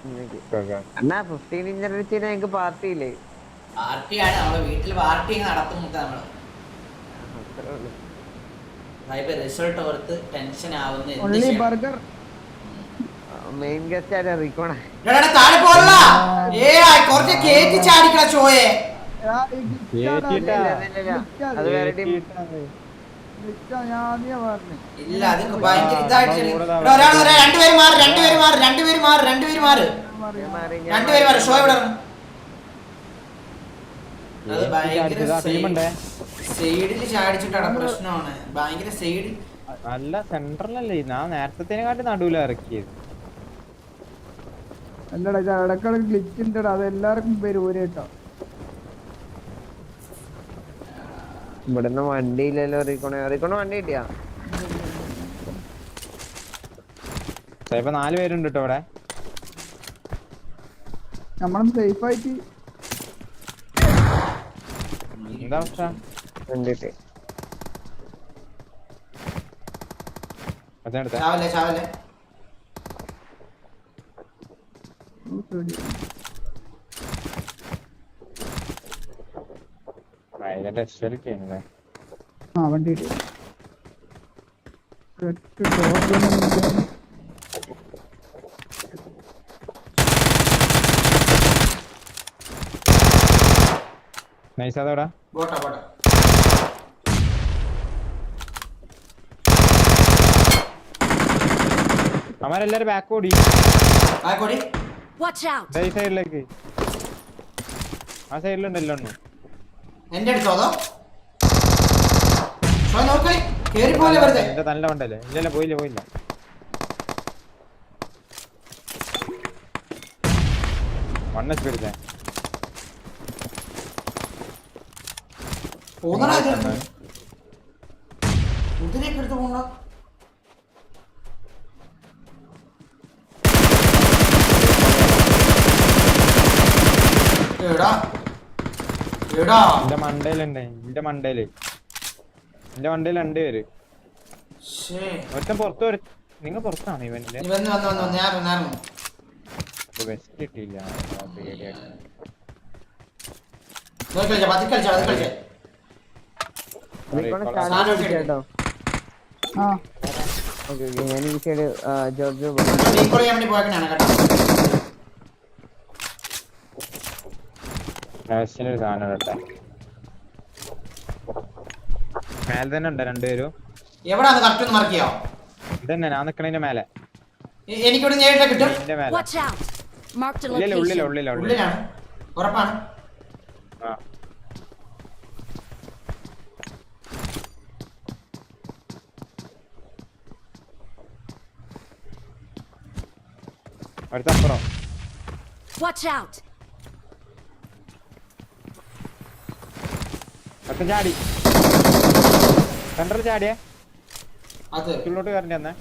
എന്നാ 15 ഇഞ്ചർ വെച്ച് ഞങ്ങക്ക് പാർട്ടിയില്ലേ? പാർട്ടിയാണ് നമ്മള് വീട്ടിൽ പാർട്ടി നടത്തും നമ്മള്. അത്രേ ഉള്ളു. റിസൾട്ട് ഓർത്ത് ടെൻഷൻ ആവുന്ന മെയിൻ ഗസ്റ്റ് ആരാ? റീക്കോണ. താഴെ പോരല്ല കുറച്ച് കേറ്റി ചാടിക്കണ ചോയെ. അത് വേറെ ടീം. ഇല്ല അത് ഭയങ്കര ഇതായിട്ട് രണ്ടുപേര് മാറി ഷോ ഇവിടെ. അത് ഭയങ്കര സൈഡിൽ ചാടിച്ചിട്ടാണ് പ്രശ്നമാണ്. ഭയങ്കര സൈഡിൽ അല്ല സെൻട്രലല്ലേ. ഞാൻ നേരത്തെ നടുവില ഇറക്കിയത്. അല്ലടാ ഇത് ഇടക്കിടക്ക് ഗ്ലിച്ച് ഉണ്ടടാ. അത് എല്ലാവർക്കും വരും ഒരേ കേട്ടോ. ഇവിടുന്ന് വണ്ടിയില്ലല്ലോ. റീക്കോണ വണ്ടി കിട്ടിയാ? ഇപ്പൊ 4 പേരുണ്ട് കേട്ടോ ഇവിടെ. നമ്മളൊന്ന് സേഫ് ആയിട്ട്. എന്താ അവസ്ഥ? ചാവല്ലേ ആ വണ്ടി നൈസാതോടാ ബോട്ടാ അവന്മാരെല്ലാരും ബാക്ക് ഓടി ഈ സൈഡിലേക്ക്. ആ സൈഡിലുണ്ടല്ലോ ഒന്ന്. എന്റെ അടുത്തോ അതോ എന്റെ നല്ല ഉണ്ടല്ലേ? ഇല്ലല്ല പോയില്ല. വണ്ണ സ്പീഡ് എടുത്ത് പോണ. എന്റെ മണ്ടയില് 2 പേര്. ഒരുത്തൻ പുറത്ത്. നിങ്ങൾ പുറത്താണ് ഇവന്റെ ബെസ്റ്റ് കിട്ടിയില്ല. കേട്ടോ. ഞാൻ ഈ സൈഡ് ജോർജ് ഒരു സാധനം കേട്ടെ. മേലെ തന്നെ ഉണ്ട് 2 പേരും. എവിടാണ് കറക്റ്റ് ഒന്ന് മാർക്ക് ചെയ്യാവോ? ഇതന്നെ ഞാൻ നിക്കണതിന്റെ മേലെ. എനിക്കിവിടെ നേരിട്ട് കിട്ടും. ഉള്ളിലാണ് ഉറപ്പാണ്. അടുത്തപ്പുറം അടുത്ത ചാടി. സെന്ററിൽ ചാടിയേ. ഉള്ളിലോട്ട് കയറേണ്ടി വന്നേ.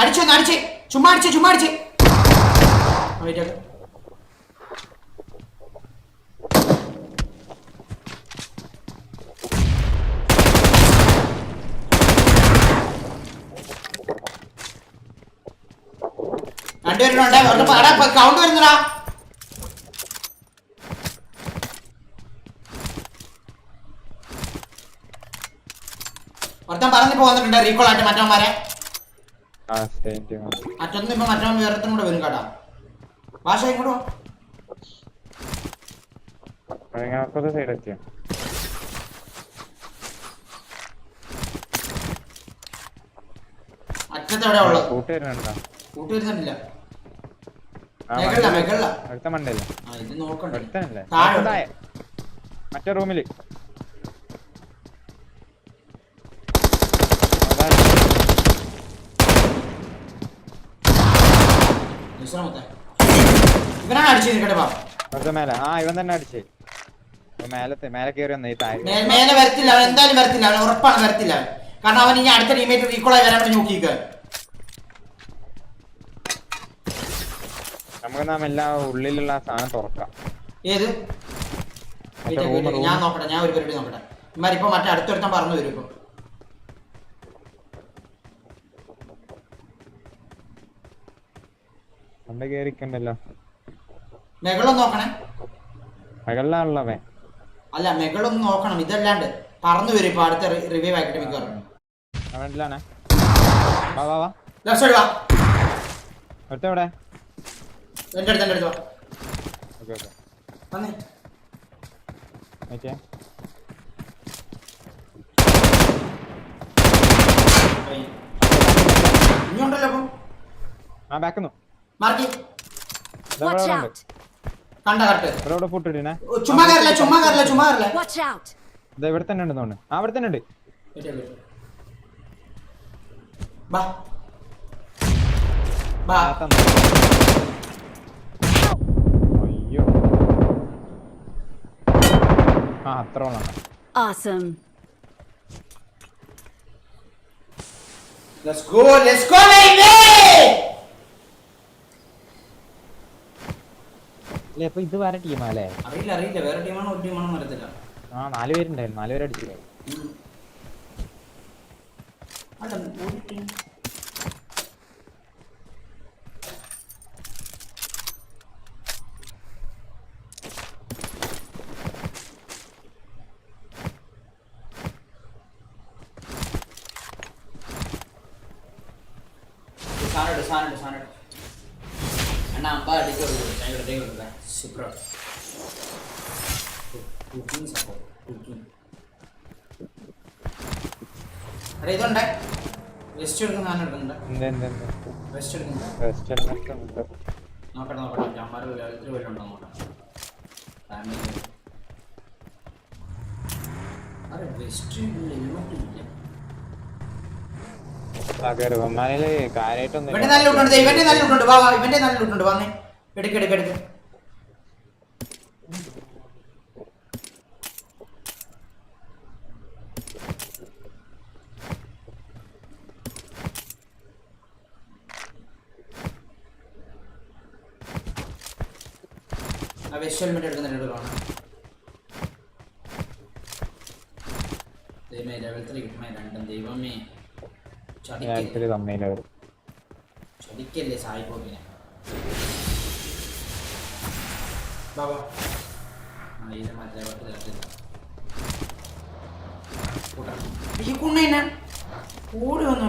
അടിച്ചേ ചുമ്മാ അടിച്ചേ. രണ്ടുപേരുണ്ട്. കൗണ്ട് വരുന്നടാ. ഒരുത്തൻ പറഞ്ഞിപ്പോ വന്നിട്ടുണ്ട് റീകോൾ ആയിട്ട് മറ്റവന്മാരെ. മറ്റൊന്നും ഇപ്പൊ മറ്റവൻ വേറത്തും കൂടെ വരും കേട്ടാ. ഭാഷ ഇങ്ങോട്ട് അറ്റത്തെവിടെയാ ഉള്ളത്? കൂട്ടുവരുന്നില്ല. അടുത്ത മണ്ടല്ല. ഇത് നോക്കണ്ടേ മറ്റേ റൂമില്. ഇവനാണ് അടിച്ചത് കേട്ടോ. മേലെ ഇവൻ തന്നെ അടിച്ചേ. മേലെ കയറി വന്നേ. മേലെ വരത്തില്ല അവൻ, എന്തായാലും വരത്തില്ല അവൻ, ഉറപ്പാണ് വരത്തില്ല അവൻ. കാരണം അവൻ ഇനി അടുത്ത ടീമേറ്റ് റീകോൾ ആയി വരാൻ വേണ്ടി നോക്കിയിരിക്കുക. നമുക്ക് നാം എല്ലാ ഉള്ളിലുള്ള സാധനം തുറക്കാം. ഏത് ഞാൻ നോക്കട്ടെ, ഞാൻ ഒരു പരിപാടി നോക്കട്ടെ. ഇമാരിപ്പോ മറ്റേ അടുത്തൊരുത്തം പറഞ്ഞു വരും ഇപ്പൊ. കേറിക്കണ്ടല്ലോ. മെകളൊന്ന് നോക്കണേ. മകളിലാണുള്ളവൻ. അല്ല മെകളൊന്ന് നോക്കണം, ഇതല്ലാണ്ട് പറന്നു വരും ഇപ്പൊ അടുത്ത റിവൈവ് ആക്കിട്ട് മിക്കവാറും. അവനിലാണ്. വാ വാ വാ. ലെഫ്റ്റ് സൈഡ് വാ. അടുത്തെവിടെ? എന്റെ അടുത്ത് വാ. Okay okay. വന്നേ. ഓക്കെ. ഇനിയുണ്ടല്ലോ അപ്പം. ആ ബാക്കുന്നു. മാർക്കി. കണ്ട കറക്റ്റ്. ഇവിടെ ഫുട്ട് ഇടണേ. ചുമ്മാ കയറില്ല. ഇതാ ഇവിടെ തന്നെ ഉണ്ട് തോന്നുന്നു. ആ ഇവിടെ തന്നെ ഉണ്ട്. ബാ ബാ. അയ്യോ. ആ അത്ര ഓണാണ്. Awesome. Let's go baby. അല്ലേ അപ്പൊ ഇത് വേറെ ടീമാ അല്ലേ? അറിയില്ല വേറെ ടീമാണോ ഒരു ടീമാണോ അറിയത്തില്ല. ആ 4 പേരുണ്ടായിരുന്നു. 4 പേര് അടിച്ചില്ലേ? സാധനം അണ്ണാ അമ്പ അടിക്കുക സൂപ്പർ കുക്കിംഗ് സപ്പോർട്ട് കുക്കിംഗ്. അടേ ഇതുണ്ടേ വെസ്റ്റ് എടുക്കുന്ന സാധനം എടുക്കുന്നുണ്ട്. വെസ്റ്റ് എടുക്കുന്നുണ്ട്. നോക്കട്ടെ അമ്മാര് ഇത്തിരി പേരുണ്ടോ നോക്കാം. ഫാമിലി അരെ വെസ്റ്റ് ഹെൽമെറ്റ് ഇല്ല. കാര്യമായിട്ടൊന്നും ഇവന്റെ നല്ല ലൂട്ടുണ്ട്. ഇവന്റെ നല്ല ലൂട്ടുണ്ട്. വാ ഇവന്റെ നല്ല ലൂട്ടുണ്ട്. വന്നേ എടുക്ക്. ആ വെസ്റ്റ് ഹെൽമെറ്റ് എടുക്കുന്നുണ്ട്. ദൈവമേ ലെവൽ 3 കിട്ടണേ രണ്ടും. ദൈവമേ ചതിക്കല്ലേ സായിപ്പോക്കിനെ. ബാബാ ഈ കുണ്ണ ഓടി വന്നു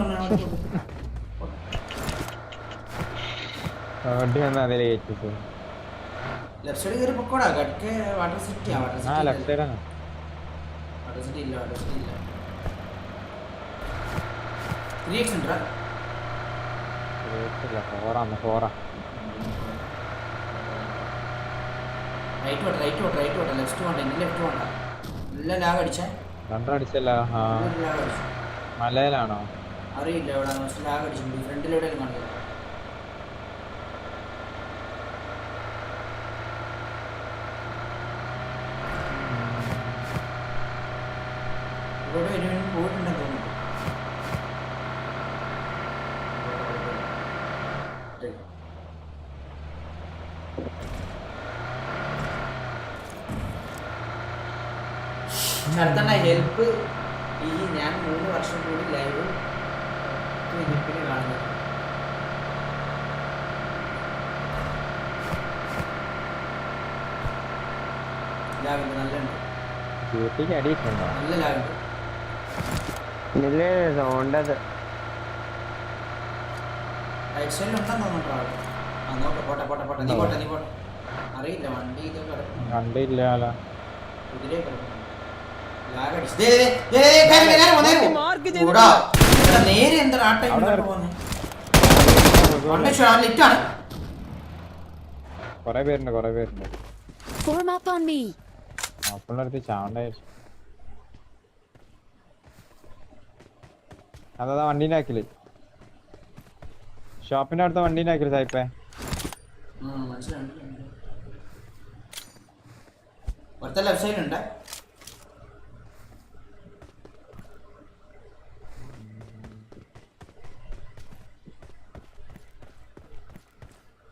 ലെഫ്റ്റ് സൈഡ് കയറി പൊക്കോടാ. കടക്ക് വാട്ടർ സിറ്റി ഇല്ല. 3x ഉണ്ടോ? റൈറ്റ് ഓട്ട് ലെഫ്റ്റ് വേണ്ട. ഇനി ലെഫ്റ്റ് വേണ്ട. എല്ലാം ലാഗ് അടിച്ചേ. മലയിലാണോ അറിയില്ല. എവിടെ ലാഗ് അടിച്ചിട്ടുണ്ട്. ഫ്രണ്ടിലെവിടെയും കാണുന്നത്. ഇവിടെ പോയിട്ടുണ്ടെന്ന് തോന്നുന്നു. അടുത്തണ്ട ഹെൽപ്പ്. ഈ ഞാൻ 3 വർഷം കൂടി ലൈവ് ഹെൽപ്പിന് കാണുന്നത്. ലാഗുണ്ട്. നല്ല ലാഗുണ്ട്. റൈറ്റ് സൈഡിൽ ഉണ്ടെന്ന് തോന്നുന്നു. പോട്ടെ. നീ പോട്ടെ. അറിയില്ല വണ്ടി ഇത് കണ്ടില്ല. കുതിരയെ കിടക്കുന്നു. നേരെ എന്താ ലിറ്റാണ്. കൊറേ പേരുണ്ട്. Form up on me. അപ്പോഴടുത്ത് ചാവണ്ടായിരുന്നു. അതാ വണ്ടീൻ്റെ ആക്കില്. ഷോപ്പിന്റെ അടുത്ത വണ്ടീൻ്റെ ആക്കില് സായിപ്പേ. ലെഫ്റ്റ് സൈഡ് ഉണ്ട്.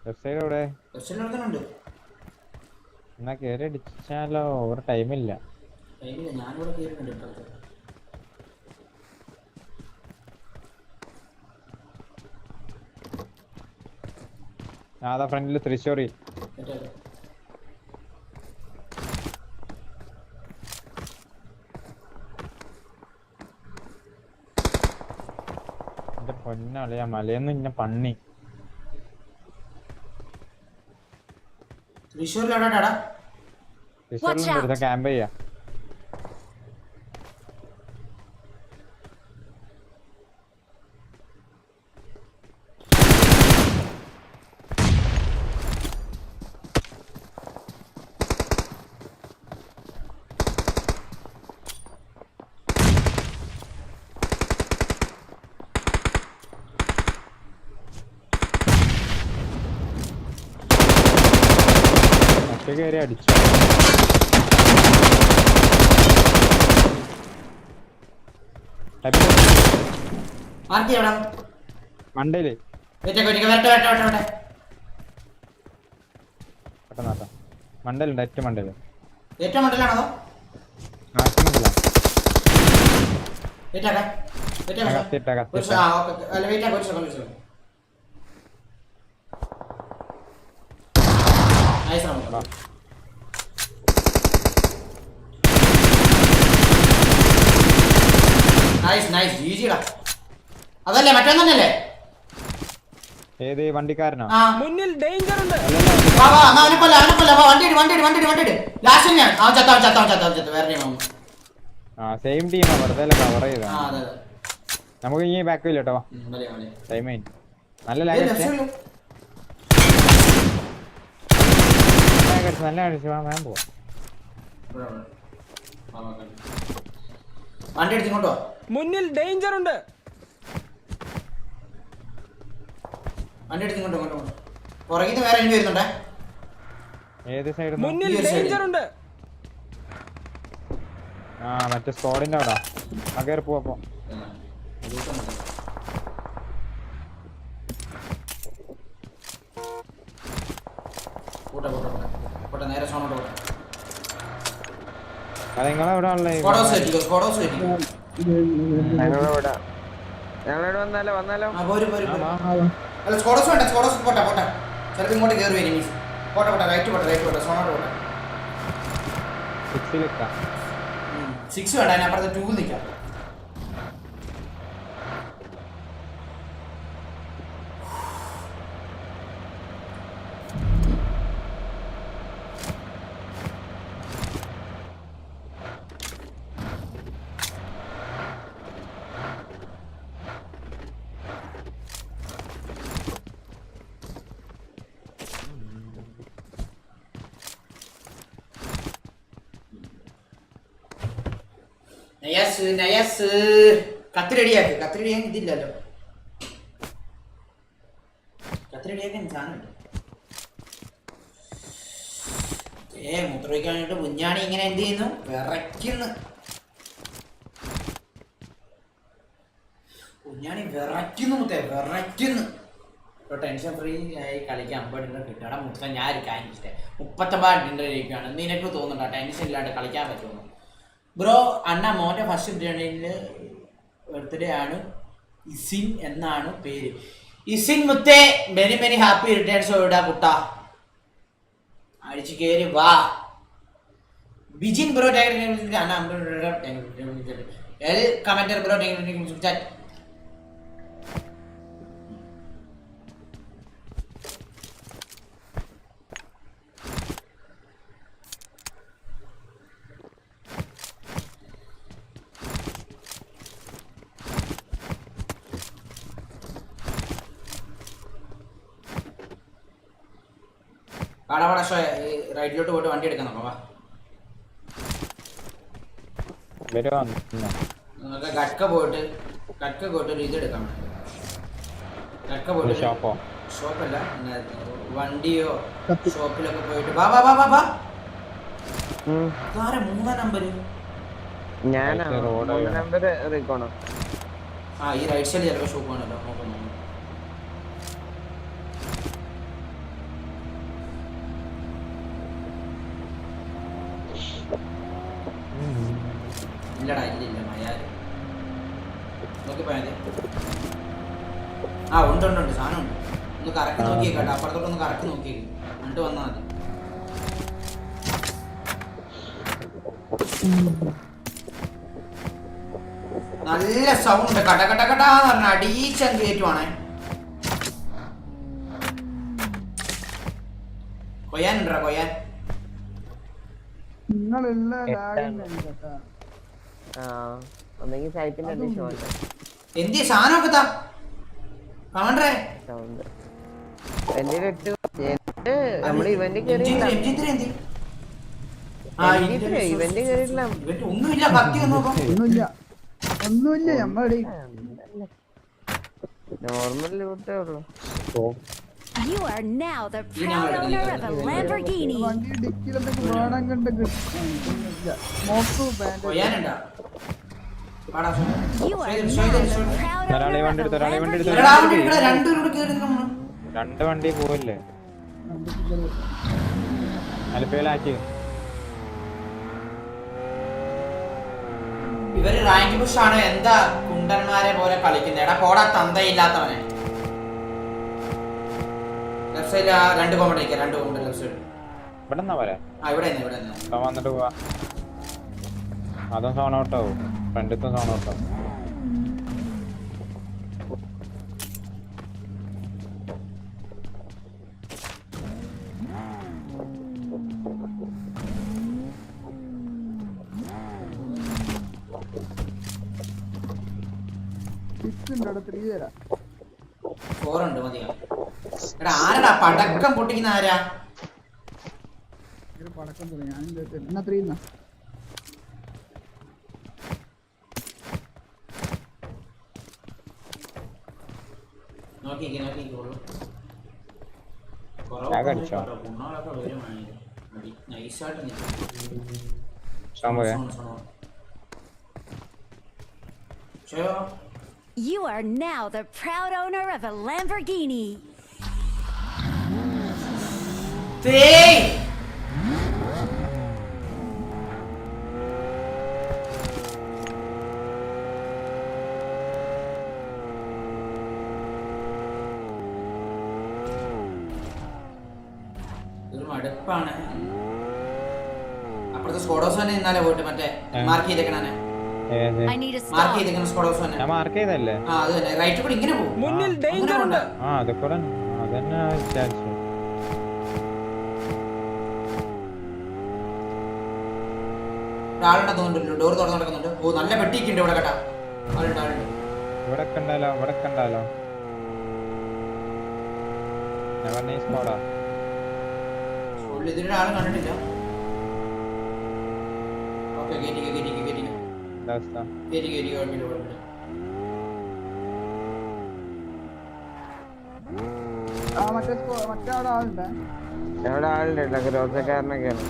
ലെഫ്റ്റ് സൈഡ് എവിടെ? ലെഫ്റ്റ് സൈഡിൽ ഉണ്ട്. എന്നാ കേറി അടിച്ചാലോ? ഒരു ടൈമില്ല. ടൈമില്ല, ഞാനിവിടെ കയറുന്നുണ്ട് ഇപ്പോഴത്തെ. അതാ ഫ്രണ്ടില് തൃശ്ശൂരി. എന്റെ പൊന്നളിയാ, മലയൊന്നും ഇന്ന പണ്ണി. തൃശ്ശൂരിലെവിടാടാ? തൃശ്ശൂരിലുണ്ട്, ഒരുത്ത ക്യാമ്പ് ചെയ്യാ. കയറി അടിച്ചു. മണ്ടയില് പെട്ടെന്നാട്ടോ. മണ്ടലുണ്ട്, ഏറ്റവും മണ്ടയില്. ഏറ്റവും മണ്ടലാണോ? അതല്ലേ മറ്റൊന്നല്ലേ? ഏത് വണ്ടിക്കാരനോ? മുന്നിൽ ഡേഞ്ചർ ഉണ്ട്. സെയിം ടീമാ, വെറുതെ കവർ ചെയ്താ. നമുക്ക് ഇനി ബാക്ക് ഇല്ല കേട്ടോ. ടൈം നല്ല ലാഗ് നല്ല അടിച്ചു. വേഗം പോവാ. വണ്ടി എടുത്തിങ്ങോട്ടോ. മുന്നിൽ ഡേഞ്ചർ ഉണ്ട്. വണ്ടി എടുത്തിങ്ങോട്ടോ. പുറകിൽ വേറെ എനിക്ക് വരുന്നുണ്ടേ. ഏത് സൈഡ്? മുന്നിൽ ഡേഞ്ചർ ഉണ്ട്. മറ്റേ സ്ക്വാഡിന്റെ അവിടെ. ആ കയറി പോവാ. നേരെ നിങ്ങളെവിടെ ഉള്ളത്? ഞങ്ങളിവിടെ വന്നാലോ? അല്ല സ്കോഡോസ് വേണ്ട, സ്കോഡോസ് പോട്ടെ. ചിലപ്പോൾ ഇങ്ങോട്ട് കയറി വരും. പോട്ടെ, റൈറ്റ് പോട്ടെ, സോണോട്ട് പോട്ടെ. 6 വേണ്ട, അതിനപ്പുറത്ത് 2 നിൽക്കാം. നയസ് കത്തി റെഡിയാക്കാൻ ഇതില്ലല്ലോ. കത്തി റെഡിയാക്കാൻ സാധനമില്ല. മൂത്രമൊഴിക്കാനായിട്ട് കുഞ്ഞാണി ഇങ്ങനെ എന്ത് ചെയ്യുന്നു? വിറയ്ക്കുന്നു. ടെൻഷൻ ഫ്രീ ആയി കളിക്കാൻ 50 കിട്ടണം. മുത്തം ഞാൻ ഒരു കാര്യം 39 ഇരിക്കുകയാണ്. നിനക്ക് തോന്നുന്നുണ്ടോ ടെൻഷൻ ഇല്ലാണ്ട് കളിക്കാൻ പറ്റുമെന്ന്? ബ്രോ, അണ്ണ മോൻ്റെ ഫസ്റ്റ് ബർത്ത്ഡേ ആണ്. ഇസിൻ എന്നാണ് പേര്. ഇസിൻ മുത്തേ, മെനി ഹാപ്പി റിട്ടേൺസ് ഓടാ കുട്ട. അടിച്ചു കയറി വാ. ബിജിൻ ബ്രോ കമന്റർ ബ്രോ റൈറ്റിലോട്ട് പോയിട്ട് വണ്ടി എടുക്കാൻ നോക്കാം. വാ, നമുക്ക് കട്ക പോയിട്ട് ഒരു ഇത് എടുക്കാം. കട്ക പോയിട്ട് ഷോപ്പല്ല, വണ്ടിയോ ഷോപ്പിലൊക്കെ പോയിട്ട് വാ. 3 നമ്പർ ഞാനാ. 3 നമ്പർ റീക്കോണോ? ഈ റൈറ്റ് സൈഡ് ചിലപ്പോൾ ഷോപ്പ് ആണല്ലോ. ഇല്ലടാ ഇല്ല മയാര് നോക്കി പോയാൽ ആ ഉണ്ട് സാധനം ഉണ്ട്. ഒന്ന് കറക്കി നോക്കിയേക്കാട്ടെ, അപ്പുറത്തോട്ടൊന്ന് കറക്കി നോക്കിയേക്കും എന്നിട്ട് വന്നാൽ മതി. നല്ല സൗണ്ട് കടകടകടാന്ന് പറഞ്ഞ അടീച്ചം കയറ്റുവാണേ. കൊയ്യാനുണ്ടോ കൊയ്യാൻ? നിങ്ങളുള്ള കേട്ടാ ഒന്നെങ്കിൽ സൈറ്റിന്റെ എന്തി സാധനമൊക്കെ താ കാണണ്ടേ. നമ്മള് ഇവന്റ് കേറിയില്ല. ഒന്നുമില്ല കത്തി ഒന്നുമില്ല നമ്മളെ നോർമൽ ലൂട്ടേ ഉള്ളു. You are now the proud owner of a Lamborghini. വണ്ടി ഡിക്കിലൊക്കെ വേണം കണ്ട് മോക്കു band കൊയ്യാനുണ്ടാ? You are now the proud ഒരാളെ owner വണ്ടി of a എടുത്ത് ഒരാളെ വണ്ടി എടുത്ത് Lamborghini. രണ്ട് വണ്ടി പോവല്ലേ അലപ്പയിലാക്കി. ഇവര് റാങ്ക് പുഷ് ആണ്. എന്താ കുണ്ടന്മാരെ പോലെ കളിക്കുന്നത്? എടാ പോടാ തന്തയില്ലാത്തവനെ. ലെഫ്റ്റ് സൈഡിൽ ആ രണ്ട് കോമ്പൗണ്ട് നിൽക്കുക, രണ്ട് കോമ്പൗണ്ട് ലെഫ്റ്റ് സൈഡ്. ഇവിടെ എന്നാ പറയാ ഇവിടെ വന്നിട്ട് പോവാ. അതും സോൺ ഔട്ടാവും, ഫ്രണ്ടിത്തും സോൺ ഔട്ടാവും. ഫോറുണ്ട് മതിയാ. എടാ ആരടാ പടക്കം പൊട്ടിക്കുന്ന ആരാ? പടക്കം ഞാൻ You are now the proud owner of a Lamborghini. Hey! ഇതൊരു മടുപ്പാണ്. അപ്പുറത്തെ സ്കോഡോസ് ഇന്നാലെ പോയിട്ട് മറ്റേ മാർക്ക് ചെയ്തേക്കണേ. I need a mark stop. ചെയ്തേക്കണ സ്കോഡോസ് തന്നെ. ഞാൻ മാർക്ക് ചെയ്തല്ലേ? ആ അത് തന്നെ. റൈറ്റ് കൂടി ഇങ്ങനെ പോകും. മുന്നിൽ ഡേഞ്ചർ ഉണ്ട്. ആ അതൊക്കെ അതന്നെ വിചാരിച്ചു. ആളുടെ തോന്നുന്നുണ്ടല്ലോ, ഡോർ തുറന്നു നടക്കുന്നുണ്ട്. ഓ നല്ല പെട്ടിക്കുണ്ട് ഇവിടെ കേട്ടാ. ആളുണ്ട് ആളുണ്ട്. ഇവിടെ കണ്ടാലോ ഇവിടെ കണ്ടാലോ ഞാൻ പറഞ്ഞ സ്കോഡാ. ഇതിന്റെ ആളും കണ്ടിട്ടില്ല. ഓക്കെ കേറ്റിക്ക് എന്താ അവസ്ഥ? കുഴപ്പമില്ല. മറ്റേ അവിടെ ആളുണ്ട്. എവിടെ ആളുണ്ട്? ഗ്രോസക്കാരനൊക്കെയാണ്.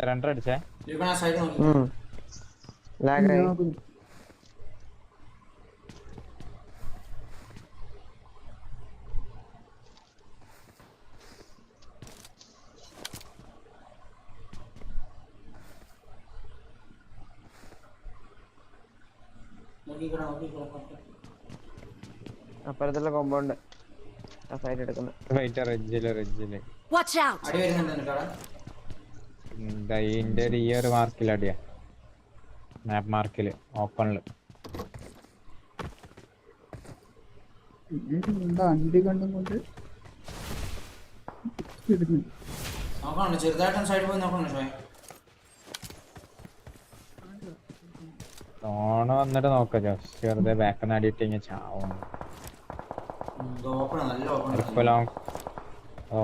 രണ്ടടിച്ചേ ലാഗായി. അപ്പുറത്തുള്ള കോമ്പൗണ്ട് ആ സൈഡ് എടുക്കുന്നത്. റെഡ്ജില് Watch out. അടി വരുന്നുണ്ട് അവിടെ. ഇതിന്റെ ഈ ഒരു മാർക്കിൽ അടിയാ, മാപ്പ് മാർക്കില് ഓപ്പണില്. വണ്ടി കണ്ടും കൊണ്ട് നോക്കണം, ചെറുതായിട്ടും സൈഡ് പോയി നോക്കണം. സോണ് വന്നിട്ട് നോക്ക ജസ്റ്റ് വെറുതെ ബാക്ക് അടിയിട്ട് കഴിഞ്ഞാൽ ചാവും.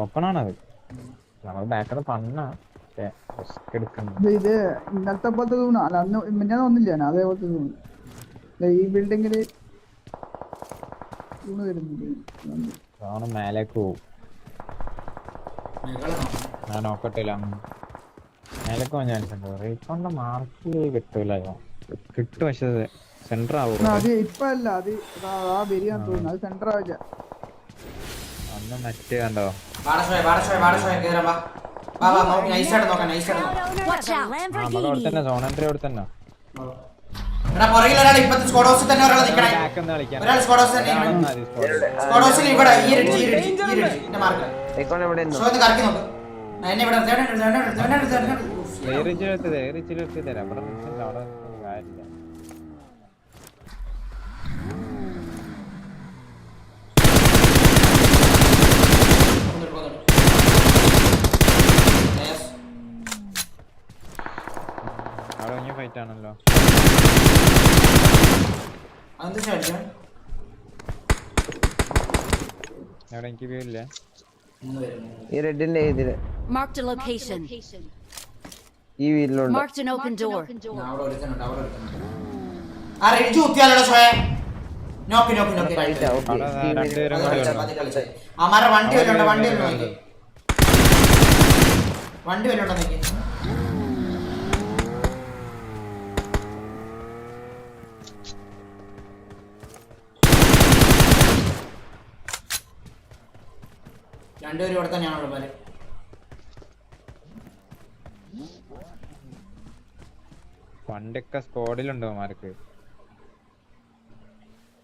ഓപ്പൺ ആണത്. നമ്മൾ ബാക്കിൽ പണ്ണാ ഇത് ഇന്നലത്തെ പോലത്തെ തോന്നുന്നു. അല്ല അന്ന് ഞാൻ ഒന്നില്ല അതേപോലത്തെ തോന്നുന്നു. ഈ ബിൽഡിങ്ങില് തൂണ് വരുന്നുണ്ട്. മേലേക്ക് പോവും. ഞാൻ നോക്കട്ടില്ല. മേലക്ക് പോകാൻ ചാൻസ് ഉണ്ട്. റീകോണിന്റെ മാർക്ക് കിട്ടൂല. കിട്ടും പക്ഷെ സെന്റർ ആവും. അത് ഇപ്പൊ അല്ല, അത് ആ വരികയാൻ തോന്നുന്നു. അത് സെന്റർ ആവില്ല. ഒന്ന് മറ്റേ കണ്ടോ Watch out. നമുക്ക് അവിടെ തന്നെ സോൺ എൻട്രി അവിടെ തന്നെ. ബാക്ക് ഒന്ന് കളിക്കാൻ തരാം. അവിടെ കാര്യമില്ല. അവിടെ ഇങ്ങനെ ഫൈറ്റ് ആണല്ലോ. അവിടെ എനിക്ക് വ്യൂ ഇല്ല. ഈ റെഡിന്റെ ഇതില് Marked a location. ഈ വീട്ടിലുണ്ട്. Marked an open door. വണ്ടി വല്ലോണ്ടോ നോക്കി. രണ്ടുപേരും ഇവിടെ തന്നെയാണുള്ള പേര്. വണ്ടിയൊക്കെ സ്കോഡിലുണ്ടോ മാർക്ക്?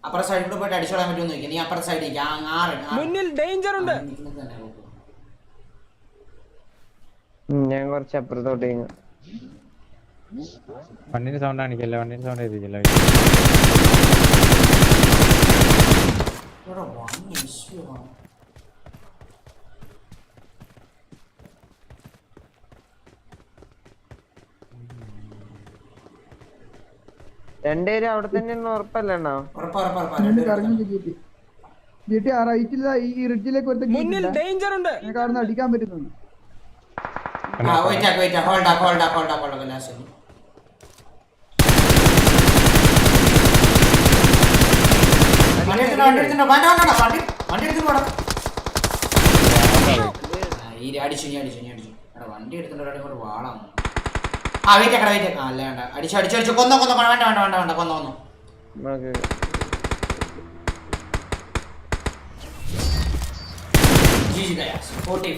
അപ്പുറത്തെ സൈഡിൽ കൂടെ പോയിട്ട് അടിച്ചോളാൻ പറ്റുമെന്ന് നോക്കി. നീ അപ്പുറത്തെ സൈഡിലേക്ക് മുന്നിൽ ഡേഞ്ചർ ഉണ്ട്. ഞാൻ കുറച്ച് അപ്പുറത്തോട്ട് നീങ്ങ. വണ്ടിന്റെ സൗണ്ട് കാണിക്കല്ല. വണ്ടിന്റെ സൗണ്ട് എഴുതിക്കല്ല. രണ്ടുപേരും അവിടെ തന്നെ ഉറപ്പല്ലോ. GTA ആ റൈറ്റില്ല, ഈ റിഡ്ജിലേക്ക് ഒരുത്ത മുന്നിൽ ഡേഞ്ചർ ഉണ്ട്. കാണുന്ന അടിക്കാൻ പറ്റുന്നുണ്ട്. വണ്ടി എടുത്തിട്ട് വാളാണ്. ആ വെയിറ്റ് അല്ല വേണ്ട. അടിച്ചു കൊന്നോ വേണ്ട കൊന്നു. GG guys, 40.